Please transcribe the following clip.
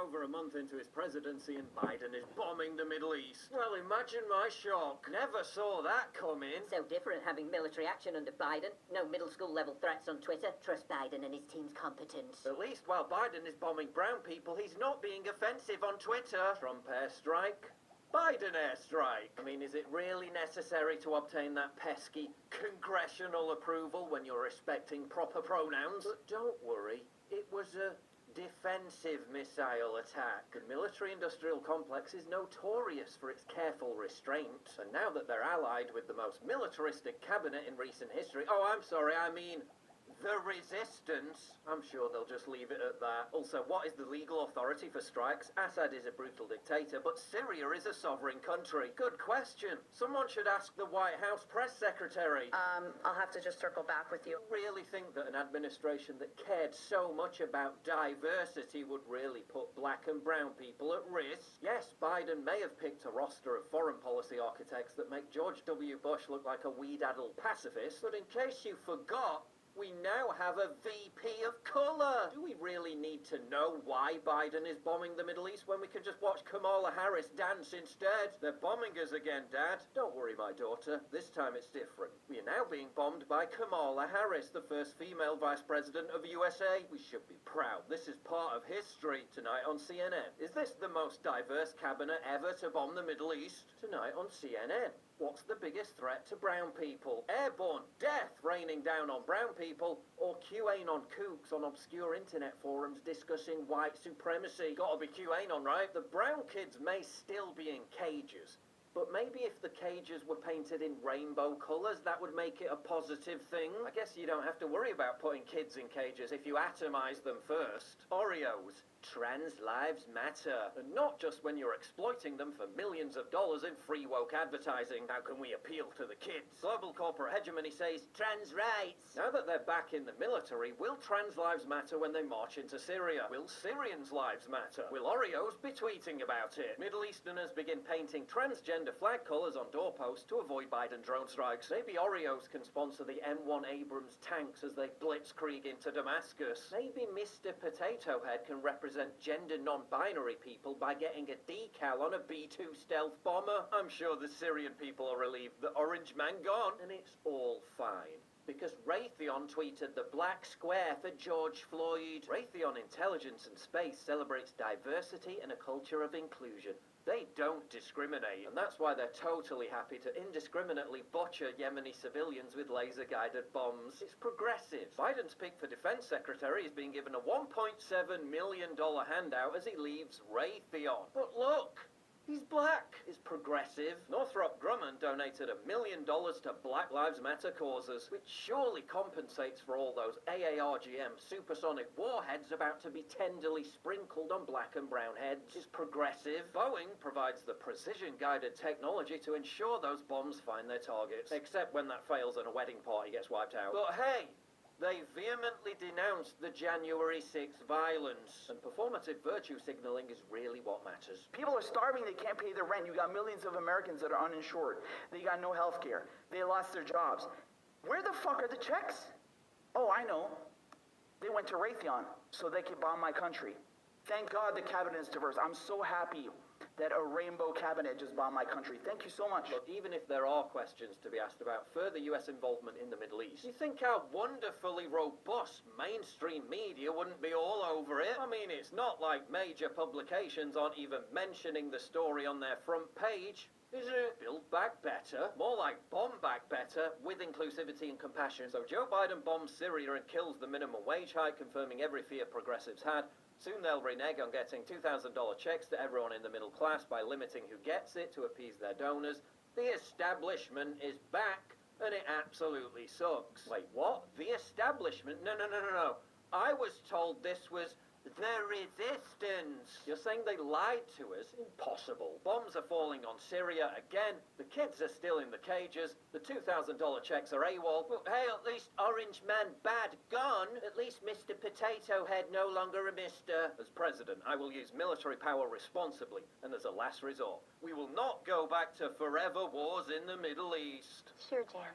over a month into his presidency and Biden is bombing the Middle East. Well, imagine my shock. Never saw that coming. So different having military action under Biden. No middle school level threats on Twitter. Trust Biden and his team's competence. At least while Biden is bombing brown people, he's not being offensive on Twitter. Trump airstrike. Biden airstrike. I mean, is it really necessary to obtain that pesky congressional approval when you're respecting proper pronouns? But don't worry, it was a defensive missile attack. The military-industrial complex is notorious for its careful restraint, and now that they're allied with the most militaristic cabinet in recent history— oh, I'm sorry, I mean the resistance— I'm sure they'll just leave it at that. Also, what is the legal authority for strikes? Assad is a brutal dictator, but Syria is a sovereign country. Good question. Someone should ask the White House press secretary. I'll have to just circle back with you. Really think that an administration that cared so much about diversity would really put black and brown people at risk? Yes, Biden may have picked a roster of foreign policy architects that make George W. Bush look like a weed-addled pacifist, but in case you forgot, we now have a VP of colour. Do we really need to know why Biden is bombing the Middle East when we can just watch Kamala Harris dance instead? They're bombing us again, Dad. Don't worry, my daughter. This time it's different. We are now being bombed by Kamala Harris, the first female vice president of USA. We should be proud. This is part of history. Tonight on CNN. Is this the most diverse cabinet ever to bomb the Middle East? Tonight on CNN. What's the biggest threat to brown people? Airborne death raining down on brown people, or QAnon kooks on obscure internet forums discussing white supremacy? Gotta be QAnon, right? The brown kids may still be in cages, but maybe if the cages were painted in rainbow colours, that would make it a positive thing. I guess you don't have to worry about putting kids in cages if you atomise them first. Oreos. Trans lives matter, and not just when you're exploiting them for millions of dollars in free woke advertising. How can we appeal to the kids? Global corporate hegemony says trans rights. Now that they're back in the military, will trans lives matter when they march into Syria? Will Syrians' lives matter? Will Oreos be tweeting about it? Middle Easterners begin painting transgender flag colours on doorposts to avoid Biden drone strikes. Maybe Oreos can sponsor the M1 Abrams tanks as they blitzkrieg into Damascus. Maybe Mr. Potato Head can represent gender non-binary people by getting a decal on a B-2 stealth bomber. I'm sure the Syrian people are relieved that Orange Man gone, and it's all fine. Because Raytheon tweeted the black square for George Floyd. Raytheon Intelligence and Space celebrates diversity and a culture of inclusion. They don't discriminate, and that's why they're totally happy to indiscriminately butcher Yemeni civilians with laser-guided bombs. It's progressive. Biden's pick for defense secretary is being given a $1.7 million handout as he leaves Raytheon. But look! He's black. It's progressive. Northrop Grumman donated $1 million to Black Lives Matter causes, which surely compensates for all those AARGM supersonic warheads about to be tenderly sprinkled on black and brown heads. It's progressive. Boeing provides the precision-guided technology to ensure those bombs find their targets, except when that fails and a wedding party gets wiped out. But hey! They vehemently denounced the January 6th violence, and performative virtue signaling is really what matters. People are starving, they can't pay their rent. You got millions of Americans that are uninsured. They got no health care. They lost their jobs. Where the fuck are the checks? Oh, I know. They went to Raytheon so they could bomb my country. Thank God the cabinet is diverse. I'm so happy that a rainbow cabinet just bombed my country. Thank you so much. But even if there are questions to be asked about further US involvement in the Middle East, you think our wonderfully robust mainstream media wouldn't be all over it? I mean, it's not like major publications aren't even mentioning the story on their front page. Is it? Build back better? More like bomb back better, with inclusivity and compassion. So Joe Biden bombs Syria and kills the minimum wage hike, confirming every fear progressives had. Soon they'll renege on getting $2,000 checks to everyone in the middle class by limiting who gets it to appease their donors. The establishment is back, and it absolutely sucks. Wait, what? The establishment? No. I was told this was the resistance. You're saying they lied to us? Impossible. Bombs are falling on Syria again. The kids are still in the cages. The $2,000 checks are AWOL. But hey, at least Orange Man bad gone. At least Mr. Potato Head no longer a mister. As president, I will use military power responsibly and as a last resort. We will not go back to forever wars in the Middle East. Sure, Jan.